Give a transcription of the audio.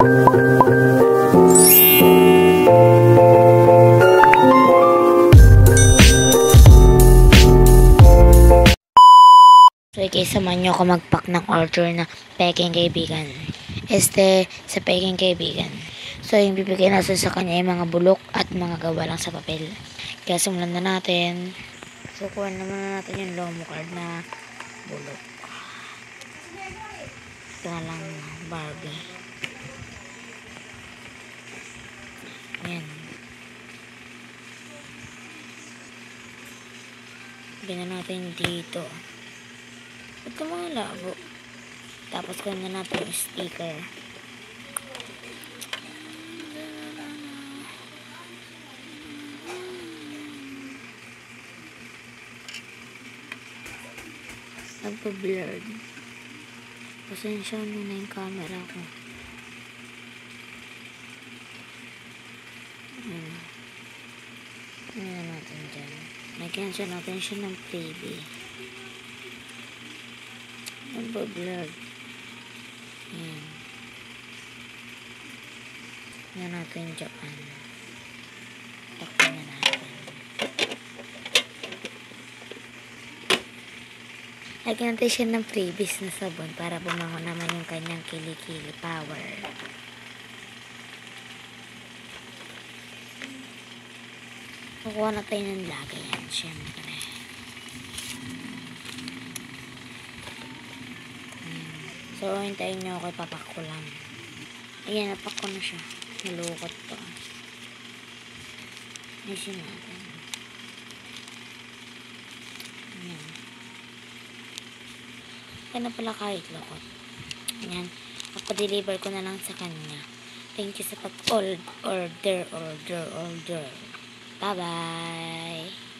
So, samahan nyo ako mag-pack ng order na peking kaibigan. Sa peking kaibigan. So, yung bibigay natin sa kanya ay mga bulok at mga gawa lang sa papel. Kaya simulan na natin. So, kuha naman natin yung lomo card na bulok. Ito na lang Barbie. Ayan. Bigyan natin dito. Ito mga labo. Tapos kuha na natin yung sticker. Nagpa-blurred. Pasensya muna yung camera ko. Ano na natin dyan. Nag-cancel natin siya ng freebie. Nagpa-blurred. Ayan. Yan natin dyan. Takpan na natin. Lagyan natin siya ng freebies na sabon para bumango naman yung kanyang kilikili power. Kukuha na tayo ng lagay yan, syempre. So, hintayin nyo ako, ipapak ko lang. Ayan, napak ko na siya. Nalukot to. Ayusin natin. Ayan. Kaya na pala kahit lukot. Ayan. Papadeliver ko na lang sa kanya. Thank you sa pag-order. Bye-bye.